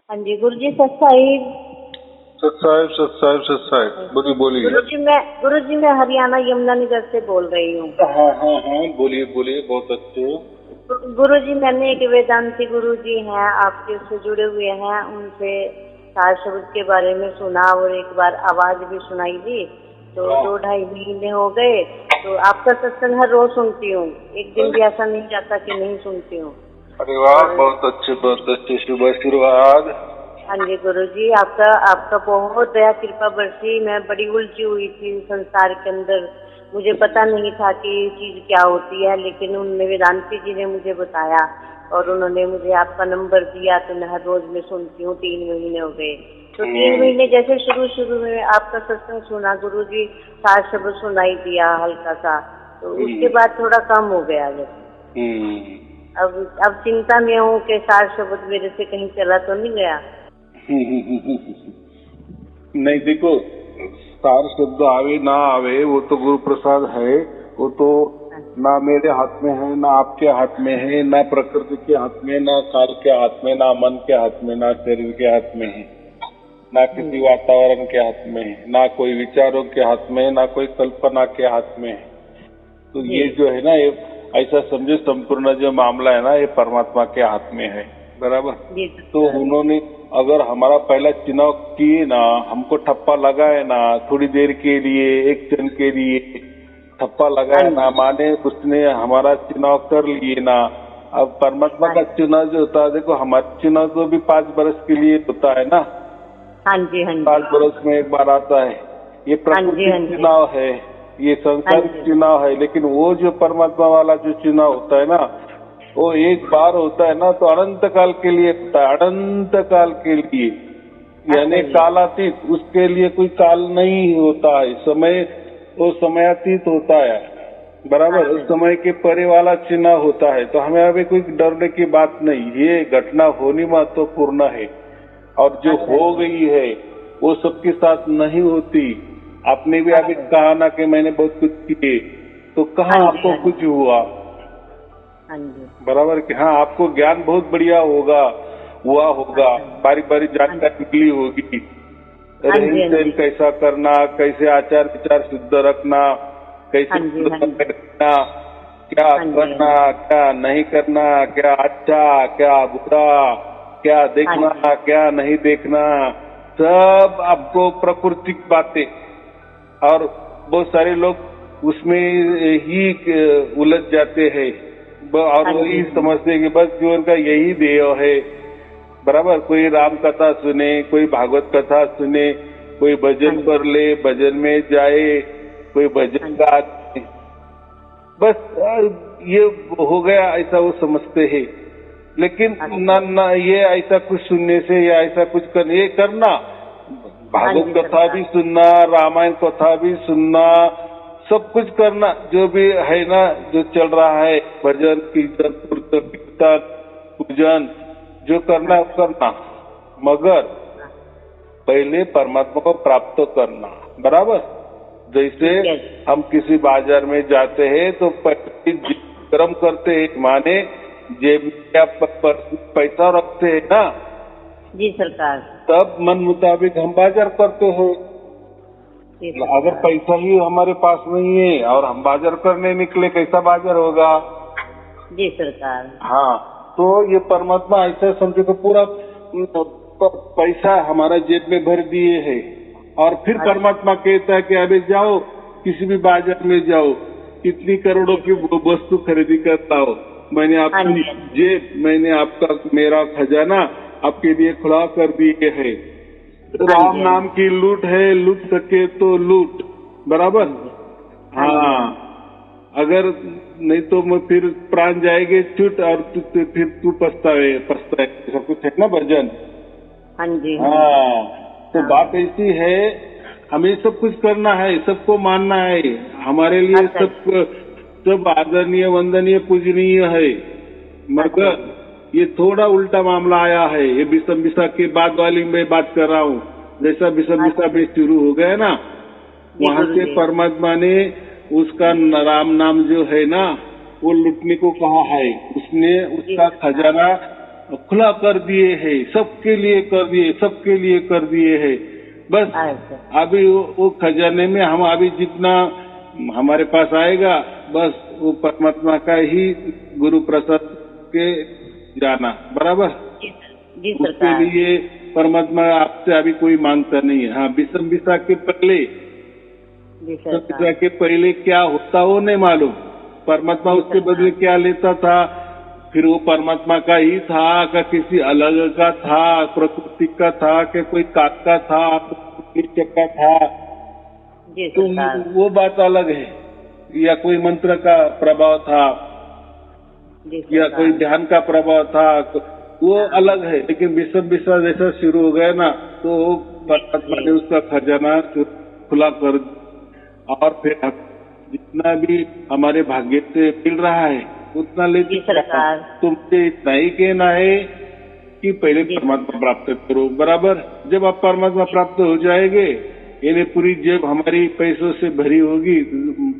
हाँ जी गुरुजी सत साहिब। सत साहिब बोलिए बोलिए। गुरुजी मैं हरियाणा यमुनानगर से बोल रही हूँ। हाँ बोलिए बोलिए, बहुत अच्छे। गुरुजी मैंने एक वेदांती गुरुजी हैं आपके उससे जुड़े हुए हैं, उनसे सार शब्द के बारे में सुना और एक बार आवाज भी सुनाई दी। तो 2-2.5 महीने हो गए। तो आपका सत्संग हर रोज सुनती हूँ, एक दिन भी ऐसा नहीं जाता कि नहीं सुनती हूँ। अरे वाह, बहुत अच्छे, शुभ आशीर्वाद। हाँ जी गुरुजी, आपका बहुत दया कृपा बरसी। मैं बड़ी उलझी हुई थी संसार के अंदर, मुझे पता नहीं था कि ये चीज क्या होती है, लेकिन उन वेदांती जी ने मुझे बताया और उन्होंने मुझे आपका नंबर दिया। तो मैं हर रोज में सुनती हूँ, 3 महीने हो गए। तो 3 महीने जैसे शुरू में आपका सत्संग सुना गुरुजी, सार शब्द सुनाई दिया हल्का सा, तो उसके बाद थोड़ा कम हो गया। जैसे अब चिंता में हूँ कि सार शब्द मेरे से कहीं चला तो नहीं गया। नहीं देखो, सार शब्द आवे ना आवे वो तो गुरु प्रसाद है। वो तो ना मेरे हाथ में है, ना आपके हाथ में है, ना प्रकृति के हाथ में, ना काल के हाथ में, ना मन के हाथ में, ना शरीर के हाथ में है, ना किसी वातावरण के हाथ में है, ना कोई विचारों के हाथ में है, ना कोई कल्पना के हाथ में है। तो ये जो है ना, ये ऐसा समझो संपूर्ण जो मामला है ना, ये परमात्मा के हाथ में है। बराबर। तो उन्होंने अगर हमारा पहला चुनाव किए ना, हमको ठप्पा लगाए ना, थोड़ी देर के लिए, एक क्षण के लिए ठप्पा लगाया ना, माने उसने हमारा चुनाव कर लिए ना। अब परमात्मा का चुनाव जो होता है, देखो हमारा चुनाव तो भी 5 वर्ष के लिए होता है ना। हाँ जी 5 वर्ष में एक बार आता है। ये प्रकृति चुनाव है, ये संसार चुनाव है। लेकिन वो जो परमात्मा वाला जो चुनाव होता है ना, वो एक बार होता है ना, तो अनंत काल के लिए होता है, अनंत काल के लिए, यानी कालातीत। उसके लिए कोई काल नहीं होता है, समय वो समयातीत होता है। बराबर। उस समय के परे वाला चुनाव होता है। तो हमें अभी कोई डरने की बात नहीं, ये घटना होनी महत्वपूर्ण है। और जो हो गई है वो सबके साथ नहीं होती। आपने भी अभी कहा ना कि मैंने बहुत कुछ किए, तो कहाँ आपको कुछ हुआ। बराबर कि हाँ, आपको ज्ञान बहुत बढ़िया हुआ होगा, बारी बारी जानकारी मिली होगी, रहन सहन कैसा करना, कैसे आचार विचार शुद्ध रखना, कैसे रखना, क्या करना क्या नहीं करना, क्या अच्छा क्या बुरा, क्या देखना क्या नहीं देखना, सब आपको प्राकृतिक बातें। और बहुत सारे लोग उसमें ही उलझ जाते हैं और वही समझते हैं कि बस जीवन का यही ध्येय है। बराबर। कोई राम कथा सुने, कोई भागवत कथा सुने, कोई भजन कर ले, भजन में जाए, कोई भजन गा, बस ये हो गया, ऐसा वो समझते हैं। लेकिन ना ये ऐसा कुछ सुनने से या ऐसा कुछ करना, भागवत कथा भी सुनना, रामायण कथा भी सुनना, सब कुछ करना, जो भी है ना, जो चल रहा है, भजन कीर्तन पूजन, जो करना है करना, मगर पहले परमात्मा को प्राप्त करना। बराबर। जैसे हम किसी बाजार में जाते हैं तो कर्म करते हैं, माने जेब में आप पैसा रखते हैं ना जी सरकार, तब मन मुताबिक हम बाजार करते हैं। अगर पैसा ही हमारे पास नहीं है और हम बाजार करने निकले, कैसा बाजार होगा। जी सरकार। हाँ, तो ये परमात्मा ऐसा समझो कि पूरा पैसा हमारा जेब में भर दिए है और फिर परमात्मा कहता है कि अभी जाओ किसी भी बाजार में जाओ, कितनी करोड़ों की वस्तु खरीदी करता हो, मैंने आपकी जेब, मैंने आपका मेरा खजाना आपके लिए खुला कर दिए है। राम नाम की लूट है, लूट सके तो लूट। बराबर। हाँ, अगर नहीं तो मैं फिर प्राण जाएंगे छूट और फिर तू पछताए सब कुछ है ना भजन। हाँ जी। हाँ, तो बात ऐसी है, हमें सब कुछ करना है, सबको मानना है, हमारे लिए सब आदरणीय वंदनीय पूजनीय है। मगर ये थोड़ा उल्टा मामला आया है। ये विषम विषा के बाद वाली मैं बात कर रहा हूँ। जैसा विषम विषा में शुरू हो गया ना, वहाँ से परमात्मा ने उसका राम नाम जो है ना, वो लुटने को कहा है। उसने उसका खजाना खुला कर दिए है, सबके लिए कर दिए, सबके लिए कर दिए है। बस अच्छा अभी वो खजाने में हम अभी जितना हमारे पास आएगा, बस वो परमात्मा का ही गुरु प्रसाद के जाना, बराबर। जी उसके सरकार। लिए परमात्मा आपसे अभी कोई मांगता नहीं है। हाँ, विषम विषा के पहले, जी विषा सरकार। के पहले क्या होता वो नहीं मालूम। परमात्मा उसके बदले क्या लेता था, फिर वो परमात्मा का ही था का किसी अलग का था, प्रकृति का था कि कोई काक का था, कोई का था, जी तो सरकार। वो बात अलग है। या कोई मंत्र का प्रभाव था, जी या सरकार। कोई ध्यान का प्रभाव था, तो वो अलग है। लेकिन विषम विषा जैसा शुरू हो गया ना, तो परमात्मा ने उसका खजाना खुला कर, और फिर जितना भी हमारे भाग्य से मिल रहा है उतना लेते जी सरकार। तुमसे इतना ही कहना है कि पहले जी। परमात्मा प्राप्त करो, बराबर। जब आप परमात्मा प्राप्त हो जाएंगे, यानी पूरी जेब हमारी पैसों से भरी होगी,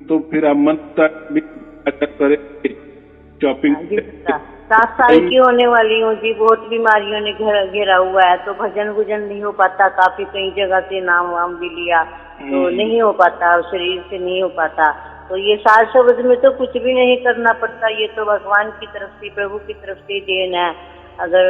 तो फिर हम मन तक भी करेंगे शॉपिंग। जी सरकार। 7 साल की होने वाली हूँ जी, बहुत बीमारियों ने घेरा हुआ है, तो भजन भुजन नहीं हो पाता, काफी कई जगह से नाम वाम भी लिया तो नहीं हो पाता, शरीर से नहीं हो पाता। तो ये 7 शब्द में तो कुछ भी नहीं करना पड़ता, ये तो भगवान की तरफ से, प्रभु की तरफ से देन है। अगर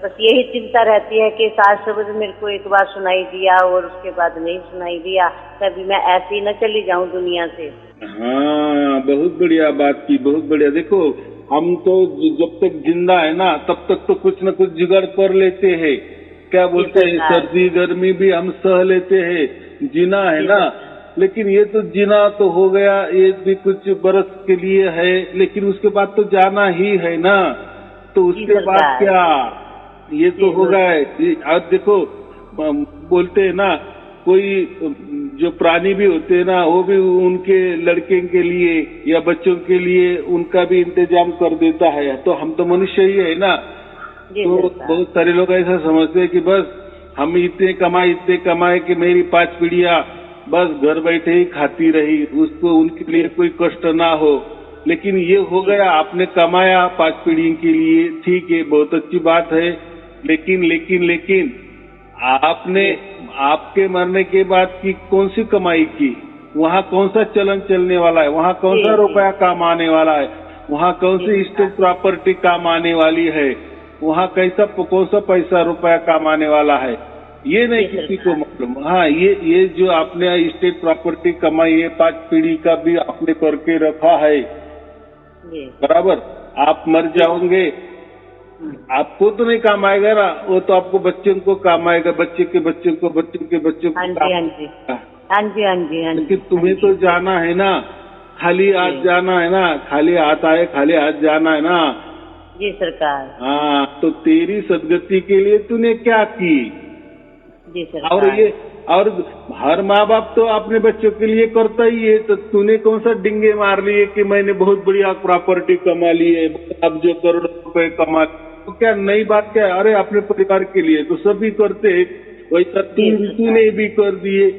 बस यही चिंता रहती है कि 7 शब्द मेरे को एक बार सुनाई दिया और उसके बाद नहीं सुनाई दिया, तभी मैं ऐसे ही न चली जाऊं दुनिया से। हाँ, बहुत बढ़िया बात की, बहुत बढ़िया। देखो, हम तो जब तक जिंदा है ना, तब तक तो कुछ न कुछ जुगाड़ कर लेते हैं। क्या बोलते हैं, सर्दी गर्मी भी हम सह लेते हैं, जीना है ना। लेकिन ये तो जीना तो हो गया, ये भी कुछ बरस के लिए है, लेकिन उसके बाद तो जाना ही है ना। तो उसके बाद क्या, ये तो हो गया है। आज देखो, बोलते हैं ना, कोई जो प्राणी भी होते हैं ना, वो भी उनके लड़के के लिए या बच्चों के लिए उनका भी इंतजाम कर देता है। तो हम तो मनुष्य ही है ना। तो बहुत सारे लोग ऐसा समझते हैं कि बस हम इतने कमाए कि मेरी 5 पीढ़ियां बस घर बैठे ही खाती रही, उसको उनके लिए कोई कष्ट ना हो। लेकिन ये हो गया, आपने कमाया 5 पीढ़ी के लिए, ठीक है, बहुत अच्छी बात है। लेकिन आपने आपके मरने के बाद की कौन सी कमाई की, वहाँ कौन सा चलन चलने वाला है, वहाँ कौन सा रुपया काम आने वाला है, वहाँ कौन सी स्टेट प्रॉपर्टी काम आने वाली है, वहाँ कौन सा पैसा रुपया काम आने वाला है, ये नहीं किसी को मालूम। हाँ, ये जो आपने स्टेट प्रॉपर्टी कमाई है, 5 पीढ़ी का भी आपने करके रखा है, बराबर। आप मर जाओगे, आपको तो नहीं काम आएगा ना, वो तो आपको बच्चों को काम आएगा, बच्चे के बच्चों को, बच्चों के बच्चों को। हाँ जी। लेकिन तुम्हें तो जाना है ना, खाली हाथ जाना है ना, खाली हाथ आए खाली हाथ जाना है ना। जी सरकार। हाँ, तो तेरी सदगति के लिए तूने क्या की। जी सरकार। और हर माँ बाप तो अपने बच्चों के लिए करता ही है। तो तूने कौन सा डिंगे मार लिए कि मैंने बहुत बढ़िया प्रॉपर्टी कमा ली है, अब जो करोड़ों रुपए कमा, तो क्या नई बात क्या है। अरे अपने परिवार के लिए तो सभी करते हैं, वैसा तूने भी कर दिए,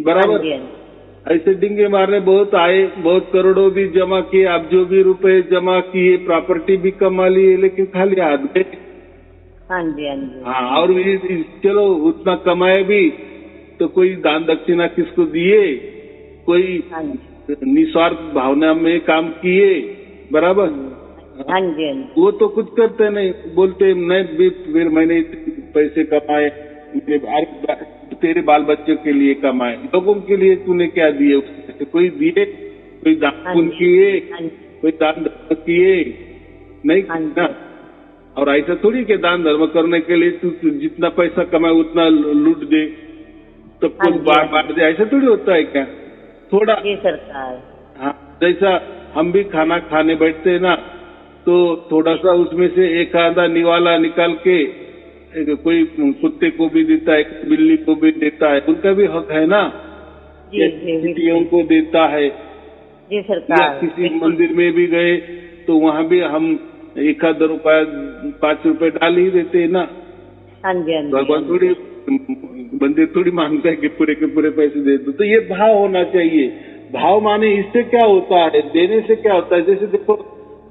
बराबर। ऐसे डिंगे मारने बहुत आए, बहुत करोड़ों भी जमा किए, अब जो भी रुपए जमा किए, प्रॉपर्टी भी कमा लिए, लेकिन खाली हाथ गए। हाँ जी। हाँ, और चलो उतना कमाए भी तो कोई दान दक्षिणा किसको दिए, कोई निस्वार्थ भावना में काम किए, बराबर। हाँ जी। वो तो कुछ करते नहीं, बोलते नहीं फिर मैंने पैसे कमाए, तेरे बाल बच्चों के लिए कमाए, लोगों के लिए तूने क्या दिए, कोई दिए, कोई दान किए, कोई दान धर्म किए नहीं ना। और ऐसा थोड़ी कि दान धर्म करने के लिए तू जितना पैसा कमाए उतना लूट दे, तो कुछ बांट दे, ऐसा थोड़ी होता है क्या। थोड़ा सरकार। हाँ, जैसा हम भी खाना खाने बैठते हैं ना, तो थोड़ा सा उसमें से एक आधा निवाला निकाल के कोई कुत्ते को भी देता है, बिल्ली को भी देता है, उनका भी हक है ना। चिड़ियों को देता है। जी सरकार। या किसी मंदिर में भी गए तो वहाँ भी हम 1 रुपया 5 रुपए डाल ही देते हैं ना। हाँ जी। भगवान थोड़ी, मंदिर थोड़ी मांगता है कि पूरे के पूरे पैसे दे दो। तो ये भाव होना चाहिए। भाव माने इससे क्या होता है, देने से क्या होता है। जैसे देखो,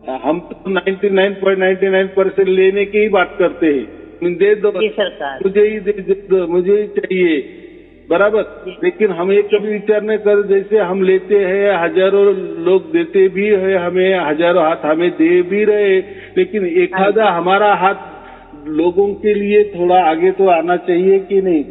हम तो 99.99% लेने की ही बात करते हैं, दे दो जी सरकार। मुझे ही दे दो, मुझे ही चाहिए, बराबर। लेकिन हम ये कभी विचार नहीं कर, जैसे हम लेते हैं, हजारों लोग देते भी है हमें, हजारों हाथ हमें दे भी रहे, लेकिन एक आधा हमारा हाथ लोगों के लिए थोड़ा आगे तो आना चाहिए कि नहीं।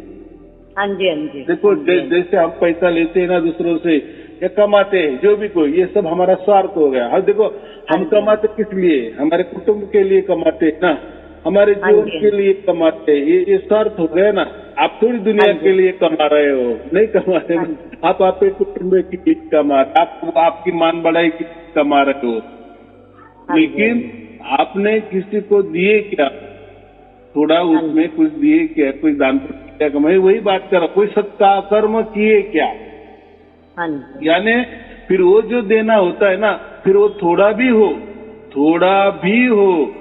हाँ जी, हाँ जी। देखो जैसे हम पैसा लेते हैं ना दूसरों से या कमाते हैं, जो भी कोई, ये सब हमारा स्वार्थ हो गया। हाँ देखो, हम कमाते किस लिए? हमारे कुटुंब के लिए कमाते हैं ना, हमारे जीवन के लिए कमाते हैं, ये स्वार्थ हो गया ना। आप थोड़ी दुनिया के लिए कमा रहे हो, नहीं कमा रहे हो, आप आपके कुटुंब के लिए कमा रहे, आप आपकी मान बढ़ाई की कमा रहे हो। लेकिन आपने किसी को दिए क्या? थोड़ा उसमें कुछ दिए क्या? कोई दान क्या कमाए? वही बात कर रहा, कोई सत्कर्म किए क्या? यानी फिर वो जो देना होता है ना, फिर वो थोड़ा भी हो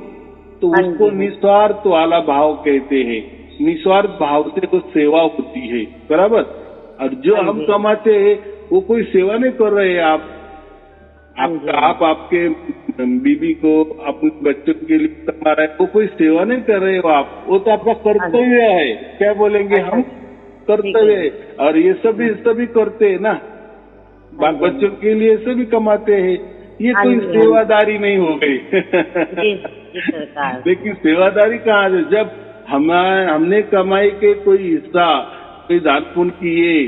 तो उसको निस्वार्थ वाला भाव कहते हैं। निस्वार्थ भाव से वो सेवा होती है, बराबर। और जो हम कमाते हैं वो कोई सेवा नहीं कर रहे हैं। आप आपके बीबी को, अपने बच्चों के लिए कमा रहे हैं, वो कोई सेवा नहीं कर रहे हो आप, वो तो आपका कर्तव्य है। क्या बोलेंगे हम? कर्तव्य। और ये सभी करते हैं ना, बाल बच्चों के लिए सभी कमाते हैं, ये कोई सेवादारी नहीं हो गई। लेकिन सेवादारी कहाँ है? जब हमने कमाई के कोई हिस्सा, कोई दान पुण्य किए,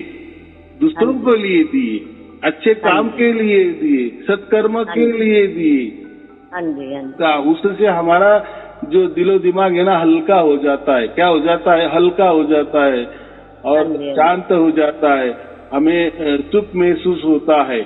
दूसरों को लिए दिए, अच्छे काम के लिए दिए, सत्कर्म के लिए दिए, उससे हमारा जो दिलो दिमाग है ना, हल्का हो जाता है। क्या हो जाता है? हल्का हो जाता है और शांत हो जाता है, हमें सुख महसूस होता है,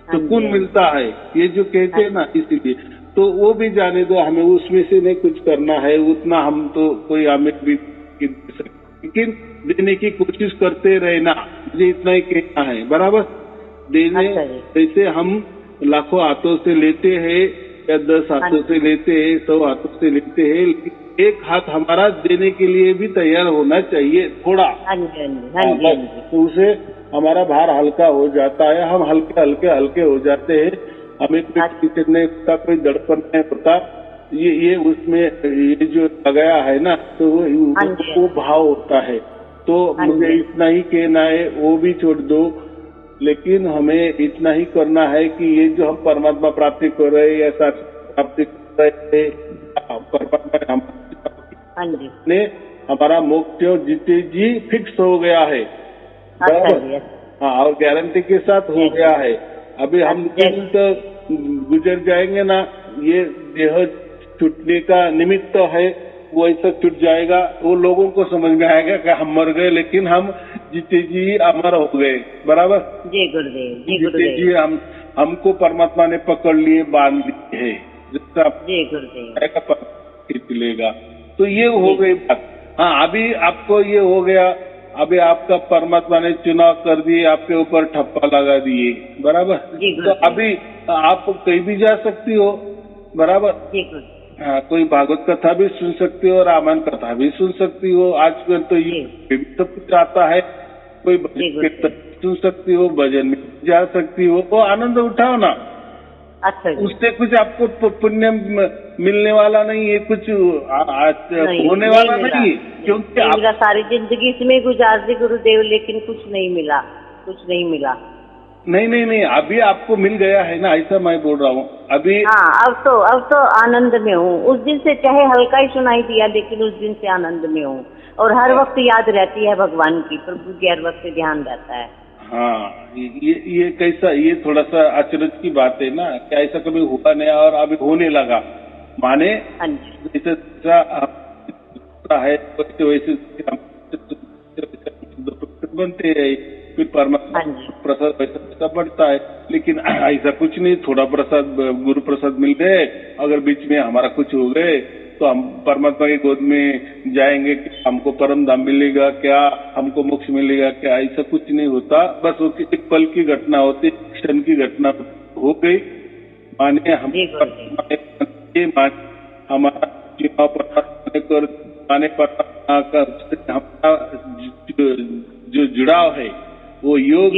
सुकून मिलता है, ये जो कहते हैं ना। इसीलिए तो वो भी जाने दो, हमें उसमें से नहीं कुछ करना है, उतना हम तो कोई हमें भी, लेकिन देने की कोशिश करते रहना, मुझे इतना ही कहना है, बराबर। देने जैसे हम लाखों हाथों से लेते हैं या 10 हाथों से लेते हैं, 100 हाथों से लेते हैं, लेकिन एक हाथ हमारा देने के लिए भी तैयार होना चाहिए थोड़ा। तो उसे हमारा भार हल्का हो जाता है, हम हल्के हो जाते हैं, हमें कोई टेंशन नहीं होता, कोई दड़पण नहीं होता। ये उसमें ये जो लगाया है ना, तो वो भाव होता है। तो मुझे इतना ही कहना है, वो भी छोड़ दो, लेकिन हमें इतना ही करना है कि ये जो हम परमात्मा प्राप्ति कर रहे हैं या प्राप्ति कर रहे हैं, परमात्मा ने हमारा मोक्ष जीते जी फिक्स हो गया है, हाँ, और गारंटी के साथ हो गया है। अभी हम तो गुजर जाएंगे ना, ये देह छूटने का निमित्त है, वो ऐसा छूट जाएगा। वो लोगों को समझ में आएगा कि हम मर गए, लेकिन हम जीते जी अमर हो गए, बराबर। जी गुरुदेव, जी जीते जी हमको परमात्मा ने पकड़ लिए, बांध लिए है, जिसका खींच लेगा। तो ये हो गई बात। हाँ, अभी आपको ये हो गया, अभी आपका परमात्मा ने चुनाव कर दिए, आपके ऊपर ठप्पा लगा दिए, बराबर। तो अभी आप कहीं भी जा सकती हो, बराबर। हाँ, कोई भागवत कथा भी सुन सकती हो, रामायण कथा भी सुन सकती हो। आजकल तो ये सब कुछ आता है, कोई भजन सुन सकती हो, भजन में जा सकती हो, वो आनंद उठाओ ना। अच्छा, उससे कुछ आपको पुण्य मिलने वाला नहीं है, कुछ होने वाला नहीं है, क्योंकि मेरा सारी जिंदगी इसमें गुजार दी गुरुदेव, लेकिन कुछ नहीं मिला। नहीं, अभी आपको मिल गया है ना, ऐसा मैं बोल रहा हूँ अभी। हाँ, अब तो आनंद में हूँ। उस दिन से चाहे हल्का ही सुनाई दिया, लेकिन उस दिन से आनंद में हूँ, और हर वक्त याद रहती है भगवान की, प्रभु की हर वक्त ध्यान रहता है। हाँ, ये कैसा, ये थोड़ा सा अचरज की बात है ना, क्या ऐसा कभी हुआ नहीं और अभी होने लगा, माने जैसे है वैसे बनते हैं, फिर परमात्मा प्रसाद वैसा बढ़ता है। लेकिन ऐसा कुछ नहीं, थोड़ा प्रसाद, गुरु प्रसाद मिल गए, अगर बीच में हमारा कुछ हो गए तो हम परमात्मा की गोद में जाएंगे, हमको परम धाम मिलेगा क्या, हमको मोक्ष मिलेगा क्या, ऐसा कुछ नहीं होता। बस वो एक पल की घटना होती, क्षण की घटना हो गई। माने हम हमारा चुनाव माने हमारा जो जुड़ाव है वो योग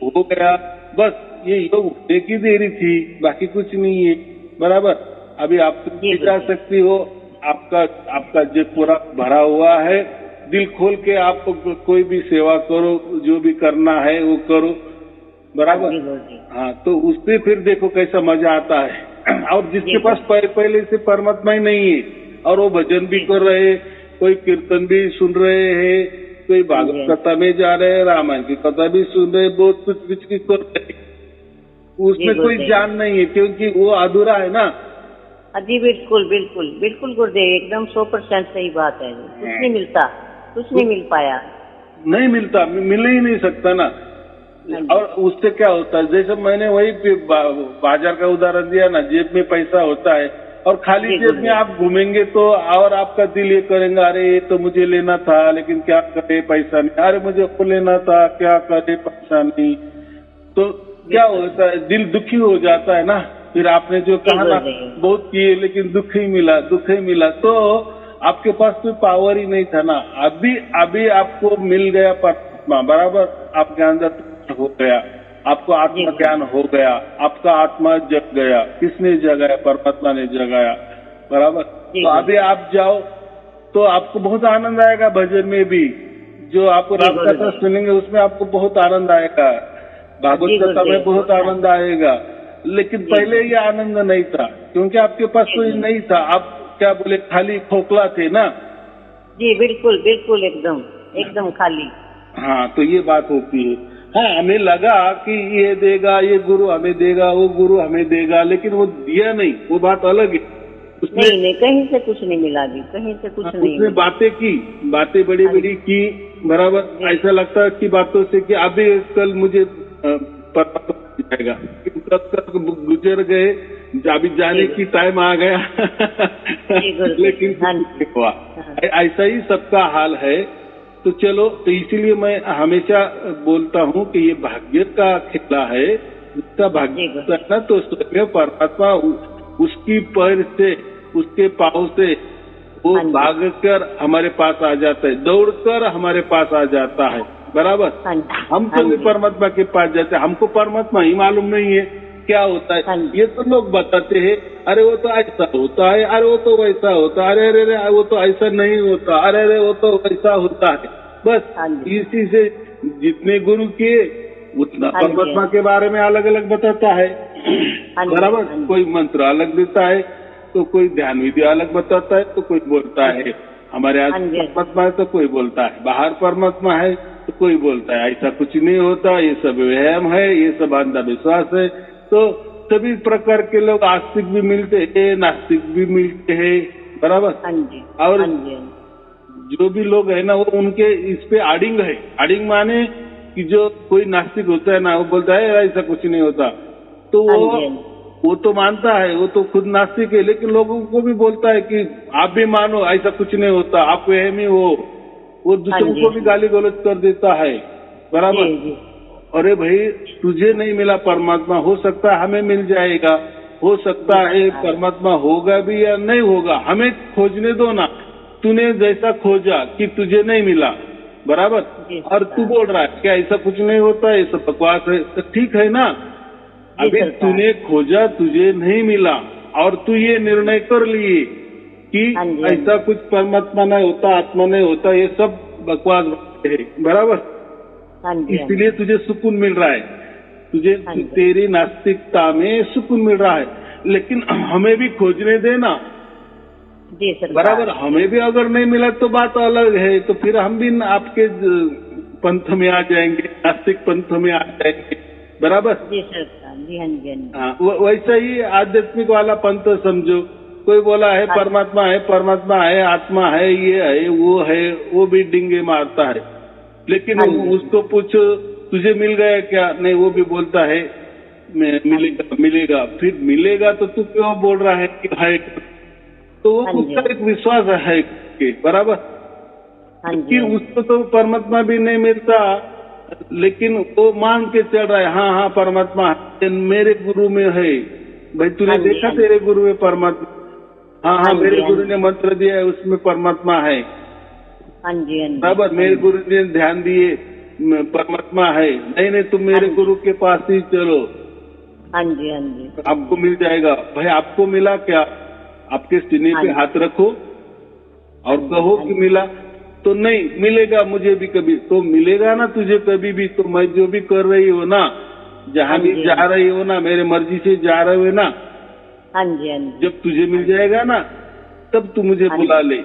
हो गया, बस ये योग होने की देरी थी, बाकी कुछ नहीं है। बराबर। अभी आप जी, जा सकती हो, आपका जेब पूरा भरा हुआ है, दिल खोल के आप कोई भी सेवा करो, जो भी करना है वो करो, बराबर। जी गुरुजी। हाँ, तो उससे फिर देखो कैसा मजा आता है। और जिसके जी, पास पहले से परमात्मा ही नहीं है और वो भजन भी कर रहे, कोई कीर्तन भी सुन रहे हैं, कोई भागवत कथा में जा रहे हैं, रामायण की कथा भी सुन रहे, बहुत कुछ भी कर रहे, उसमें कोई जान नहीं है, क्योंकि वो अधूरा है ना। जी बिल्कुल बिल्कुल बिल्कुल गुरुदेव, एकदम 100% सही बात है। कुछ नहीं मिलता, कुछ नहीं मिल पाया, नहीं मिलता, मिल ही नहीं सकता ना। और उससे क्या होता है, जैसे मैंने वही बाजार का उदाहरण दिया ना, जेब में पैसा होता है और खाली जेब में आप घूमेंगे तो और आपका दिल ये करेगा, अरे ये तो मुझे लेना था लेकिन क्या करे पैसा नहीं, अरे मुझे वो लेना था क्या करे पैसा नहीं, तो क्या होता है, दिल दुखी हो जाता है ना। फिर आपने जो कहा ना, बहुत किए लेकिन दुख ही मिला, तो आपके पास कोई पावर ही नहीं था ना। अभी आपको मिल गया परमात्मा, बराबर, आपके अंदर हो गया, आपको आत्म ज्ञान हो गया, आपका आत्मा जग गया। किसने जगाया? परमात्मा ने जगाया, बराबर। तो अभी आप जाओ तो आपको बहुत आनंद आएगा, भजन में भी जो आप राम कथा सुनेंगे उसमें आपको बहुत आनंद आएगा, भागवत कथा में बहुत आनंद आएगा। लेकिन पहले ये आनंद नहीं था, क्योंकि आपके पास कोई नहीं था, आप क्या बोले, खाली खोखला थे ना। जी बिल्कुल बिल्कुल, एकदम खाली। हाँ, तो ये बात होती है। हाँ, हमें लगा कि ये देगा, ये गुरु हमें देगा, वो गुरु हमें देगा, लेकिन वो दिया नहीं, वो बात अलग है। नहीं, कहीं से कुछ नहीं मिला, भी कहीं से कुछ नहीं। उसने बातें बड़ी की, बराबर। ऐसा लगता है कि बातों से कि अभी कल मुझे पता जाएगा, कल गुजर गए, अभी जाने की टाइम आ गया। लेकिन हुआ ऐसा ही सबका हाल है। तो चलो, तो इसीलिए मैं हमेशा बोलता हूँ कि ये भाग्य का खेला है, जिसका भाग्य करना, तो स्वयं परमात्मा उसकी पैर से, उसके पाँव से वो भागकर हमारे पास आ जाता है, दौड़कर हमारे पास आ जाता है, बराबर। हम कभी परमात्मा के पास जाते हैं, हमको परमात्मा ही मालूम नहीं है क्या होता है। ये तो लोग बताते हैं, अरे वो तो ऐसा होता है, अरे वो तो वैसा होता है, अरे वो तो ऐसा नहीं होता, अरे वो तो वैसा होता है। बस इसी से जितने गुरु किए उतना परमात्मा के बारे में अलग अलग बताता है, बराबर। कोई मंत्र अलग देता है, तो कोई ध्यान विधि अलग बताता है, तो कोई बोलता है हमारे यहाँ परमात्मा है, तो कोई बोलता है बाहर परमात्मा है, तो कोई बोलता है ऐसा कुछ नहीं होता, ये सब वहम है, ये सब अंधविश्वास है। तो सभी प्रकार के लोग आस्तिक भी मिलते हैं, नास्तिक भी मिलते हैं, बराबर। और जो भी लोग है ना, वो उनके इस पे आडिंग है। आडिंग माने कि जो कोई नास्तिक होता है ना, वो बोलता है ऐसा कुछ नहीं होता, तो वो तो मानता है, वो तो खुद नास्तिक है, लेकिन लोगों को भी बोलता है कि आप भी मानो, ऐसा कुछ नहीं होता, आप वहमी हो। वो दूसरों को भी गाली गलौज कर देता है, बराबर। अरे भाई, तुझे नहीं मिला परमात्मा, हो सकता है हमें मिल जाएगा, हो सकता है परमात्मा होगा भी या नहीं होगा, हमें खोजने दो ना। तूने जैसा खोजा कि तुझे नहीं मिला, बराबर, और तू बोल रहा है क्या ऐसा कुछ नहीं होता, ये सब बकवास है, तो ठीक है ना। अभी तूने खोजा, तुझे नहीं मिला, और तू ये निर्णय कर लिए कि ऐसा कुछ परमात्मा नहीं होता, आत्मा नहीं होता, ये सब बकवास है, बराबर। इसलिए तुझे सुकून मिल रहा है, तुझे तेरी नास्तिकता में सुकून मिल रहा है, लेकिन हमें भी खोजने देना, बराबर। हमें भी अगर नहीं मिला तो बात अलग है, तो फिर हम भी आपके पंथ में आ जाएंगे, नास्तिक पंथ में आ जाएंगे, बराबर। हाँ, वैसा ही आध्यात्मिक वाला पंथ समझो। कोई बोला है परमात्मा है, आत्मा है, ये है, वो भी डिंगे मारता है, लेकिन उसको पूछो तुझे मिल गया क्या, नहीं, वो भी बोलता है मिलेगा। फिर मिलेगा तो तू क्यों बोल रहा है कि है? तो वो उसका एक विश्वास है कि बराबर, कि उसको तो परमात्मा भी नहीं मिलता, लेकिन वो मान के चल रहा है, हाँ परमात्मा मेरे गुरु में है। भाई तूने देखा तेरे गुरु में परमात्मा? हाँ, मेरे गुरु ने मंत्र दिया है, उसमें परमात्मा है, बराबर। मेरे गुरु ने ध्यान दिए, परमात्मा है। नहीं, तुम मेरे गुरु के पास ही चलो, हाँ जी, हाँ जी। आपको मिल जाएगा। भाई आपको मिला क्या? आपके सीने पे हाथ रखो और कहो कि मिला। तो नहीं मिलेगा मुझे भी कभी, तो मिलेगा ना तुझे कभी भी। तो मैं जो भी कर रही हो ना, जहाँ भी जा रही हो ना, मेरे मर्जी से जा रहे हो ना, हाँ जी, हाँ जी। जब तुझे मिल जाएगा ना तब तू मुझे बुला ले,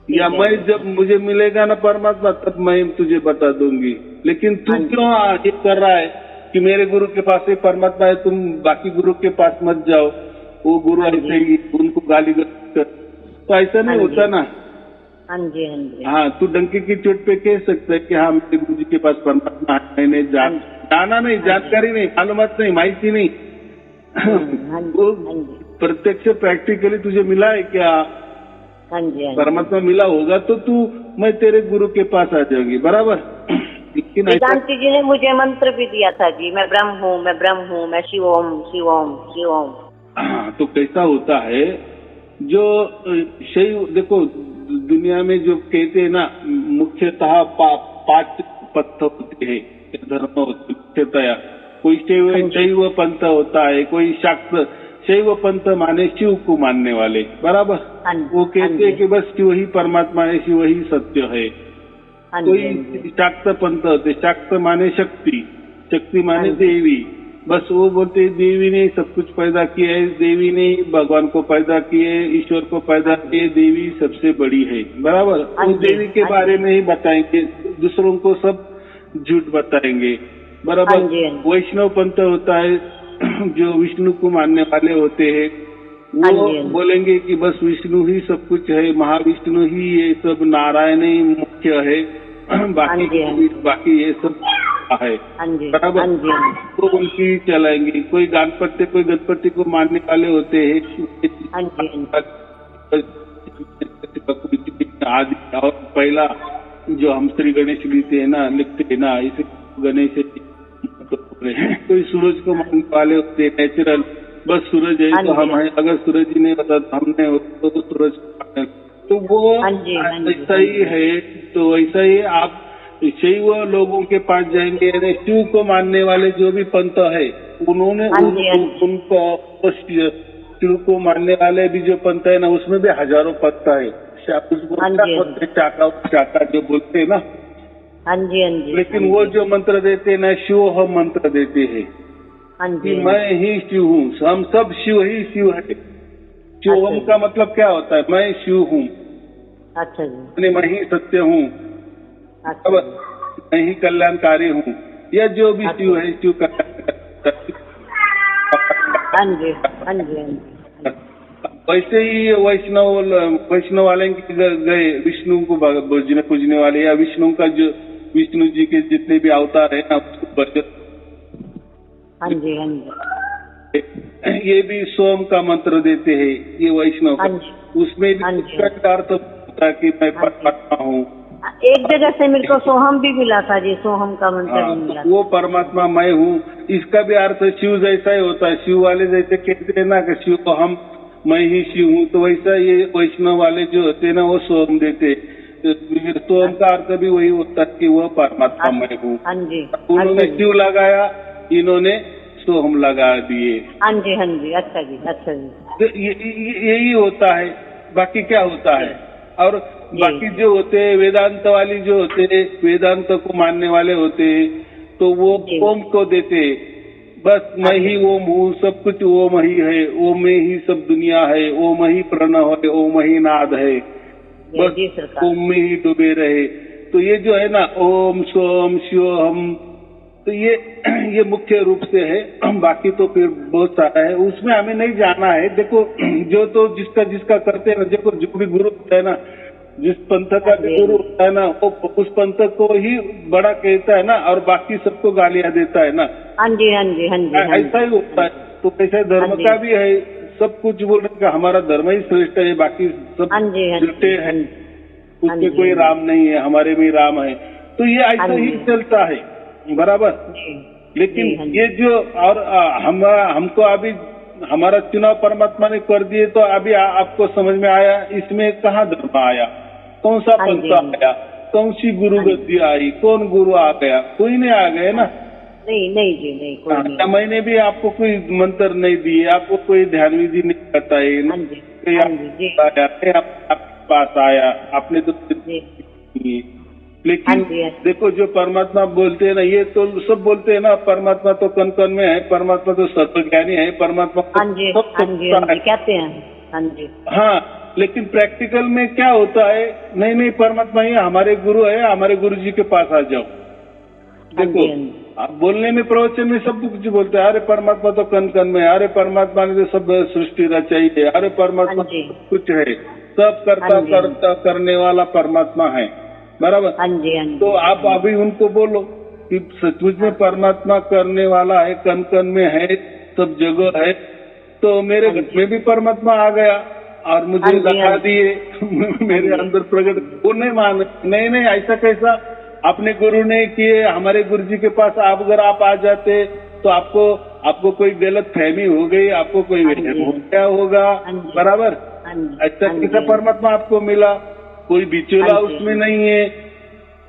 या मैं जब मुझे मिलेगा ना परमात्मा तब मैं तुझे बता दूंगी। लेकिन तू क्यों ये कर रहा है कि मेरे गुरु के पास एक परमात्मा है, तुम बाकी गुरु के पास मत जाओ, वो गुरु ऐसे ही उनको गाली कर। तो ऐसा नहीं होता ना। हाँ जी, हाँ जी। हाँ, तू डंके की चोट पे कह सकता है कि हाँ मेरे गुरु जी के पास परमात्मा है, मैंने जाना नहीं, जानकारी नहीं, मालूमात नहीं, माहिती नहीं। वो प्रत्यक्ष प्रैक्टिकली तुझे मिला है क्या? हाँ जी, परमात्मा मिला होगा तो तू मैं तेरे गुरु के पास आ जाऊंगी, बराबर। लेकिन वेदांती जी ने मुझे मंत्र भी दिया था जी, मैं ब्रह्म हूँ, मैं ब्रह्म हूँ, मैं शिव ओम, शिव ओम, शिव ओम। हाँ, तो कैसा होता है जो शैव, देखो दुनिया में जो कहते हैं ना मुख्यतः 5 पथ होते हैं, धर्म होते मुख्यतया। कोई शैव पंथ होता है, कोई शाक्त। शैव पंथ माने शिव को मानने वाले, बराबर। वो कहते हैं कि बस शिव ही परमात्मा है, शिव ही सत्य है। कोई शाक्त पंथ होते, शाक्त माने शक्ति, शक्ति माने देवी। बस वो बोलते हैं देवी ने सब कुछ पैदा किया है, देवी ने भगवान को पैदा किए, ईश्वर को पैदा किए, देवी सबसे बड़ी है, बराबर। वो देवी के बारे में ही बताएंगे, दूसरों को सब झूठ बताएंगे, बराबर। वैष्णव पंथ होता है जो विष्णु को मानने वाले होते हैं, वो बोलेंगे कि बस विष्णु ही सब कुछ है, महाविष्णु ही ये सब, नारायण ही मुख्य है, बाकी ये सब है, बराबर। तो उनकी चलाएंगे। कोई गणपति को मानने वाले होते हैं, आदि। और पहला जो हम श्री गणेश लिखते हैं ना, इसे गणेश। कोई सूरज को मानने वाले होते हैं, नेचुरल, बस सूरज है तो हम हैं, अगर सूरज ही नहीं होता तो हमने तो सूरज। तो वो ऐसा ही है। तो ऐसा ही आप शैव लोगों के पास जाएंगे, शिव को मानने वाले जो भी पंथ है उन्होंने उनको शिव को मानने वाले भी जो पंथ है ना, उसमें भी हजारों पंथ है। शाखा जो बोलते हैं ना, लेकिन वो जो मंत्र देते हैं ना, शिव हम मंत्र देते हैं कि मैं ही शिव हूँ, हम सब शिव ही शिव है। शिवम का मतलब क्या होता है? मैं शिव हूँ। अच्छा जी। मैं ही सत्य हूँ, मैं ही कल्याणकारी हूँ। यह जो भी शिव है, शिव कल्याणकारी। वैसे ही वैष्णव वाले गए विष्णु को पूजने वाले, या विष्णु का जो विष्णु जी के जितने भी अवतार है ना, उसको बरकत। ये भी सोम का मंत्र देते हैं, ये वैष्णव। उसमें भी अर्थ होता है कि मैं परमात्मा हूँ। एक जगह से मेरे को सोहम भी मिला था जी, सोहम का मंत्र भी मिला। वो परमात्मा मैं हूँ, इसका भी अर्थ शिव जैसा ही होता है। शिव वाले जैसे कहते हैं ना कि शिव को हम, मैं ही शिव हूँ, तो वैसा ये वैष्णव वाले जो होते हैं ना, वो सोम देते। सोम का अर्थ भी वही होता है कि वह परमात्मा मैं हूँ। उन्होंने शिव लगाया, इन्होंने सोहम लगा दिए। हाँ जी, अच्छा जी, अच्छा जी। तो यही होता है, बाकी क्या होता है? और बाकी जो होते हैं वेदांत वाली जो होते हैं, वेदांत को मानने वाले होते हैं, तो वो ओम को देते, बस मैं ही ओम हूँ, सब कुछ ओम ही है, ओम में ही सब दुनिया है, ओम ही प्रणव है, ओम ही नाद है, बस ओम में ही डूबे रहे। तो ये जो है ना ओम सोम शिवम, तो ये मुख्य रूप से है। बाकी तो फिर बहुत सारा है, उसमें हमें नहीं जाना है। देखो जो तो जिसका करते हैं ना, देखो जो भी गुरु होता है ना, जिस पंथ का भी गुरु होता है ना, वो उस पंथ को ही बड़ा कहता है ना, और बाकी सबको गालियां देता है ना। हाँ जी। ऐसा ही होता है। तो कैसे धर्म का भी है, सब कुछ बोलने का हमारा धर्म ही श्रेष्ठ है, बाकी सब झूठे हैं, उसमें कोई राम नहीं है, हमारे में राम है। तो ये ऐसा ही चलता है, बराबर। लेकिन ये जो और हमको अभी हमारा चुनाव परमात्मा ने कर दिए, तो अभी आपको समझ में आया इसमें कहाँ धर्म आया, कौन सा पंथ आया, कौन सी गुरु गद्दी आई, कौन गुरु आ गया? कोई नहीं आ गए ना। नहीं नहीं जी, नहीं, कोई नहीं। मैंने भी आपको कोई मंत्र नहीं दिए, आपको कोई ध्यान विधि नहीं बताई, हाँ जी, कोई हाँ जी, जी, आपके पास आया, आपने तो जी, लेकिन हाँ जी, हाँ जी, देखो जो परमात्मा बोलते हैं ना, ये तो सब बोलते हैं ना, परमात्मा तो कण कण में है, परमात्मा तो सर्वज्ञानी है, परमात्मा तो हाँ जी, सब हाँ जी, हाँ सकता जी, है। कहते हैं, हाँ जी, हाँ, लेकिन प्रैक्टिकल में क्या होता है, नहीं नहीं परमात्मा ही हमारे गुरु है, हमारे गुरु जी के पास आ जाओ। हाँ देखो जी, हाँ जी, आप बोलने में, प्रवचन में सब कुछ बोलते हैं, अरे परमात्मा तो कण कण में है, अरे परमात्मा ने तो सब सृष्टि रचाई है, अरे परमात्मा हाँ जी, कुछ है, सब करता हाँ जी, करता करने वाला परमात्मा है, बराबर। हाँ जी, हाँ जी, तो आप अभी उनको बोलो कि सचमुच में परमात्मा करने वाला है, कण कण में है, सब जगह है, तो मेरे घर में भी परमात्मा आ गया और मुझे लगा दिए मेरे अंदर प्रकट। वो नहीं मान, नहीं नहीं ऐसा कैसा, अपने गुरु ने किए, हमारे गुरु जी के पास आप अगर आप आ जाते तो आपको कोई गलत फहमी हो गई, आपको कोई वहम हो गया होगा, बराबर। ऐसा कैसा परमात्मा आपको मिला, कोई बिचौला उसमें नहीं है,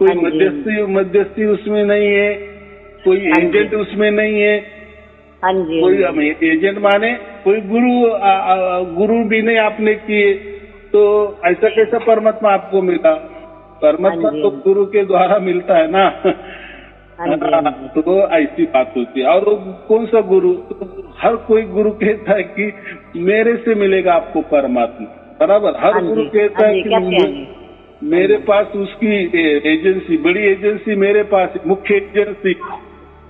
कोई मध्यस्थी उसमें नहीं है, कोई एजेंट उसमें नहीं है, कोई एजेंट माने कोई गुरु भी नहीं आपने किए, तो ऐसा कैसा परमात्मा आपको मिला। परमात्मा तो गुरु के द्वारा मिलता है ना। तो ऐसी बात होती है। और कौन सा गुरु, तो हर कोई गुरु कहता है कि मेरे से मिलेगा आपको परमात्मा, बराबर। हर गुरु कहता है कि मेरे पास उसकी एजेंसी, बड़ी एजेंसी मेरे पास, मुख्य एजेंसी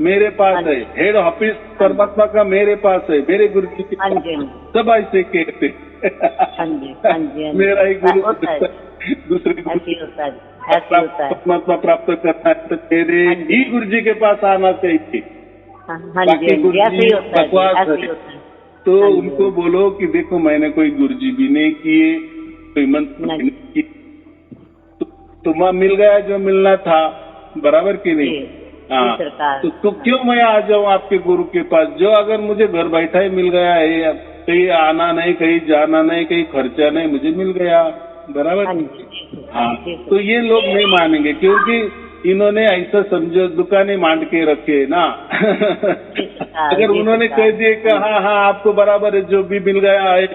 मेरे पास है, हेड ऑफिस परमात्मा का मेरे पास है, मेरे गुरु जी के पास। सब ऐसे कहते मेरा ही गुरु दूसरे परमात्मा प्राप्त करना है तो मेरे ही गुरु जी के पास आना चाहिए, बाकी गुरु जी बकवास है। तो उनको बोलो कि देखो मैंने कोई गुरु जी भी नहीं किए, कोई मंत्र नहीं किए, तुम्हें मिल गया जो मिलना था, बराबर की नहीं। हाँ, तो क्यों मैं आ जाऊँ आपके गुरु के पास, जो अगर मुझे घर बैठा ही मिल गया है, कहीं आना नहीं, कहीं जाना नहीं, कहीं खर्चा नहीं, मुझे मिल गया, बराबर। हाँ, तो ये लोग नहीं मानेंगे क्योंकि इन्होंने ऐसा समझो दुकानें मांड के रखे ना। अगर उन्होंने कह दिए कि हाँ हाँ आपको बराबर है, जो भी मिल गया है,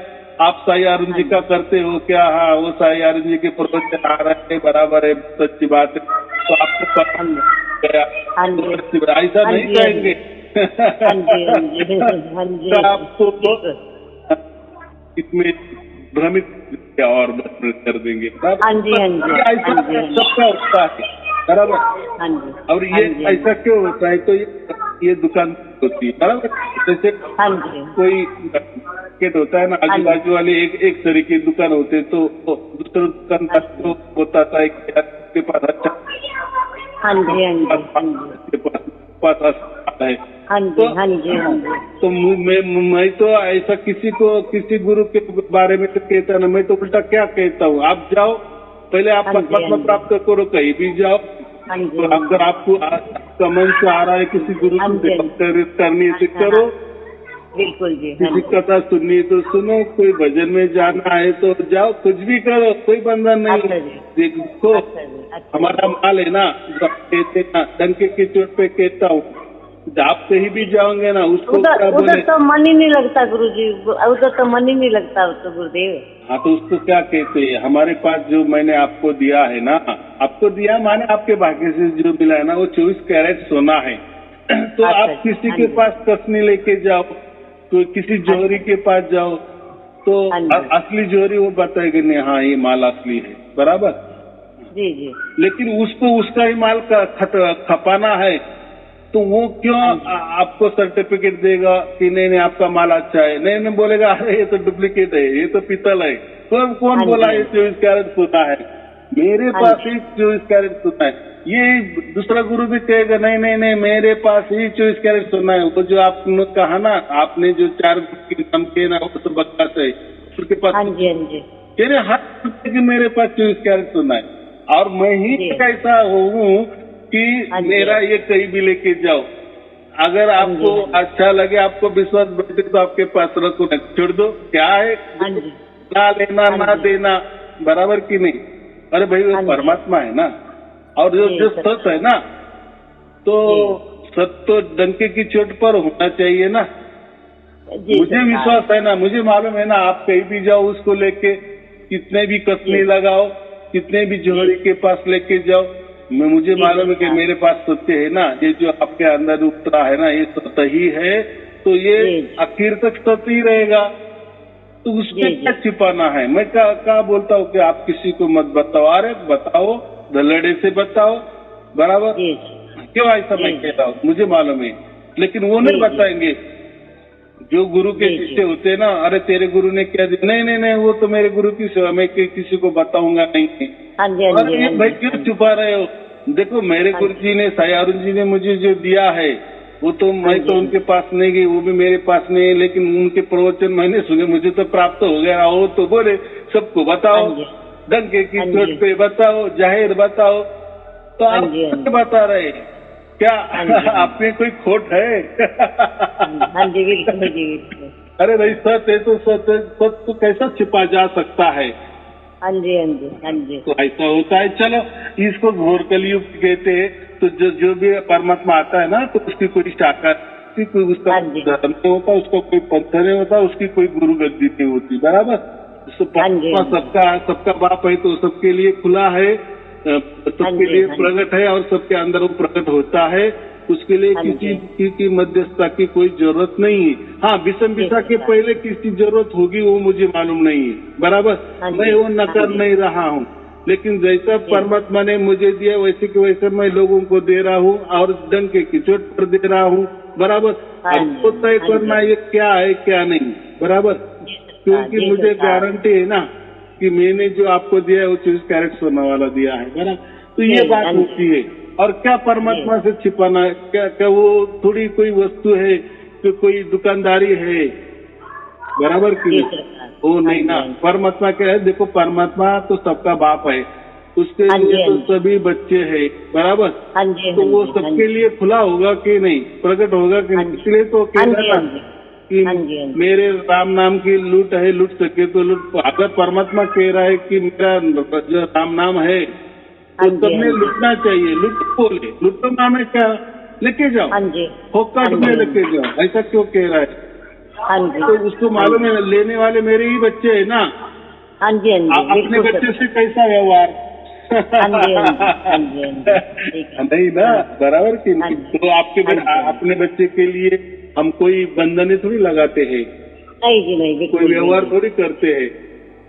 आप साई अरुण जी का करते हो क्या, हाँ वो साई अरुण जी के प्रवचन आ रहे हैं, बराबर है, सच्ची बात है, तो आपको पसंद गया, ऐसा नहीं कहेंगे। तो आपको इसमें भ्रमित और कर देंगे, ऐसा सबका होता है, बराबर। और ये ऐसा क्यों होता है, तो ये दुकान होती है, बराबर। जैसे कोई मार्केट होता है ना, आजू बाजू वाले एक तरीके की दुकान होते, तो दूसरा दुकानदार तो होता था के पास अच्छा पास है, तो मैं तो ऐसा किसी गुरु के बारे में तो कहता ना, मैं तो उल्टा क्या कहता हूँ, आप जाओ पहले, आप परमात्मा प्राप्त करो, कहीं भी जाओ, तो अगर आपको मन से आ रहा है किसी गुरु से करनी है तो करो, बिल्कुल जी। किसी कथा सुननी है तो सुनो, कोई भजन में जाना है तो जाओ, कुछ भी करो, कोई बंधन नहीं। देखो हमारा माल है ना, कहते ना, डंके की चोट पे कहता हूँ, आप कहीं भी जाओगे ना, उसको उधर तो मन ही नहीं लगता गुरुजी, उधर तो मन ही नहीं लगता तो गुरुदेव। हाँ, तो उसको क्या कहते हैं, हमारे पास जो मैंने आपको दिया है ना, आपको दिया माने आपके भाग्य से जो मिला है ना, वो 24 कैरेट सोना है। तो आप किसी के पास कसनी लेके जाओ, तो किसी जोहरी के पास जाओ, तो असली जोहरी वो बताएगी नहीं, हाँ ये माल असली है, बराबर। जी। लेकिन उसको उसका ही माल खपाना है, तो वो क्यों आपको सर्टिफिकेट देगा कि नहीं आपका माल अच्छा है, नहीं बोलेगा अरे ये तो डुप्लीकेट है, ये तो पीतल है। कौन बोला ये 24 कैरेट सोना है, मेरे पास ही 24 कैरेट सोना है। ये दूसरा गुरु भी कहेगा नहीं मेरे पास ही 24 कैरेट सोना है। वो जो आपने कहा ना, आपने जो 4 नाम किए ना, वो तो बकवास है, उसके पास कह रहे हर कि मेरे पास 24 कैरेट सोना है। और मैं ही ऐसा हूँ कि मेरा ये कहीं भी लेके जाओ, अगर आपको अच्छा लगे, आपको विश्वास बैठे तो आपके पास रखो, न छोड़ दो, क्या है ना लेना ना देना, बराबर की नहीं। अरे भाई वो परमात्मा है ना, और जो सत है ना, तो सत्य तो डंके की चोट पर होना चाहिए ना। जी मुझे सरकार। विश्वास है ना, मुझे मालूम है ना, आप कहीं भी जाओ उसको लेके कितने भी कसने जी। लगाओ, कितने भी जोहरी के पास लेके जाओ, मुझे जी मालूम है कि सरकार। मेरे पास सत्य है ना, ये जो आपके अंदर उतरा है ना, ये सत्य ही है, तो ये जी। आखिर तक सत्य ही रहेगा। तो उसमें जी, क्या जी। छिपाना है? मैं क्या बोलता हूँ कि आप किसी को मत बताओ, अरे बताओ, धलड़े से बताओ, बराबर। जी क्यों ऐसा मैं जी, कह रहा हूँ, मुझे मालूम है, लेकिन वो जी, नहीं जी। बताएंगे। जो गुरु के जी, शिष्य जी। होते हैं ना, अरे तेरे गुरु ने क्या दिया, नहीं नहीं नहीं, वो तो मेरे गुरु की सेवा, मैं किसी को बताऊंगा नहीं। हाँ जी, हाँ जी, अरे ये हाँ भाई जी, क्यों हाँ जी। छुपा रहे हो? देखो मेरे हाँ गुरु जी। जी ने, साई अरुण जी ने मुझे जो दिया है, वो तो हाँ मैं जी, तो हाँ उनके जी। पास नहीं गई, वो भी मेरे पास नहीं है, लेकिन उनके प्रवचन मैंने सुने, मुझे तो प्राप्त हो गया। वो तो बोले सबको बताओ, हाँ जी। डंके की हाँ चोट जी। पे बताओ, जाहिर बताओ। तो हाँ आप जी, हाँ क्या जी। बता रहे हैं? क्या हाँ जी, हाँ आप जी। में कोई खोट है? हाँ जी, बिल्कुल जी, बिल्कुल। अरे भाई सत्य है तो सत्य तो कैसा छिपा जा सकता है? हाँ जी, हाँ जी, हाँ जी। तो ऐसा होता है। चलो इसको घोर कलयुग कहते हैं। तो जो भी परमात्मा आता है ना, तो उसकी कोई शाखा, उसकी कोई, उसका हाँ जी। धर्म नहीं होता, उसका कोई पंथ नहीं होता, उसकी कोई गुरु गद्दी नहीं होती, बराबर। तो हाँ जी, परमात्मा हाँ जी। सबका बाप है, तो सबके लिए खुला है, हाँ सबके जी, लिए हाँ जी। प्रकट है, और सबके अंदर वो प्रकट होता है। उसके लिए हाँ किसी जी। की मध्यस्थता की कोई जरूरत नहीं है। हाँ, विषम जी विषा के सरकार। पहले किसकी जरूरत होगी वो मुझे मालूम नहीं है, बराबर। हाँ मैं जी, वो हाँ नकार जी। नहीं रहा हूँ, लेकिन जैसा जी। परमात्मा ने मुझे दिया वैसे के वैसे मैं लोगों को दे रहा हूँ, और डंके की चोट पर दे रहा हूँ, बराबर। हाँ अब जी, तो तय हाँ करना जी। ये क्या है क्या नहीं, बराबर। जी सरकार, क्योंकि जी मुझे सरकार। गारंटी है ना कि मैंने जो आपको दिया है वो 24 कैरेट सोना वाला दिया है, बराबर। तो ये जी, बात हाँ होती जी। है। और क्या जी। परमात्मा से छिपाना है? क्या वो थोड़ी कोई वस्तु है, कि कोई दुकानदारी है, बराबर कि जी नहीं? सरकार। वो हाँ नहीं जी, ना। हाँ जी। परमात्मा क्या है? देखो परमात्मा तो सबका बाप है, उसके हाँ लिए जी, तो हाँ जी। सभी बच्चे हैं, बराबर। हाँ जी, तो हाँ वो जी, हाँ सबके जी। लिए खुला होगा कि नहीं, प्रकट होगा कि हाँ नहीं? जी। इसलिए तो हाँ कह जी, रहा हाँ ना जी। कि हाँ जी, हाँ जी। मेरे राम नाम की लूट है, लूट सके तो लूट। अगर परमात्मा कह रहा है कि मेरा जो राम नाम है, हाँ तो जी, हाँ सबने जी। लूटना चाहिए। लूटो बोले, लूटो नाम है क्या? लेके जाओ, हाँ जी। फोकट हाँ में जी, हाँ लेके जी। जाओ, ऐसा क्यों कह रहा है? हाँ जी। तो उसको हाँ मालूम जी। है लेने वाले मेरे ही बच्चे है ना। हाँ जी, हाँ जी, अपने बिल्कुल बच्चे से सच। कैसा व्यवहार? हाँ जी, हाँ जी, हाँ जी, हाँ जी। ठीक है। नहीं ना, हाँ। बराबर कि हाँ नहीं? जी। तो हाँ जी, हाँ जी। अपने बच्चे के लिए हम कोई बंधने थोड़ी लगाते हैं, नहीं जी, नहीं, कोई बिल्कुल भी व्यवहार नहीं। थोड़ी करते हैं।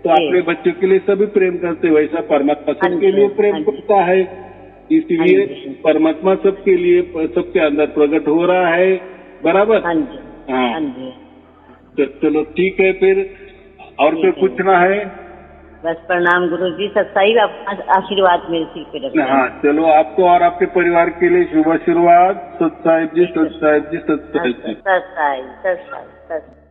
तो जी। अपने बच्चों के लिए सभी प्रेम करते हैं, वैसा परमात्मा हाँ सबके जी, लिए प्रेम हाँ जी। करता है। हाँ इसलिए जी। परमात्मा सबके लिए, सबके अंदर प्रकट हो रहा है, बराबर। हाँ जी। हाँ, हाँ जी। तो चलो ठीक है फिर। और कोई ठीक है। पूछना है? बस प्रणाम गुरु जी, सच्चाई आपका आशीर्वाद मेरे सिर पे रखना। हाँ, चलो आपको और आपके परिवार के लिए शुभ आशीर्वाद। सत साहिब जी, ठीक सत है। साहिब जी, सत साहिब जी। सच्चाई, सच्चाई, सच्चाई।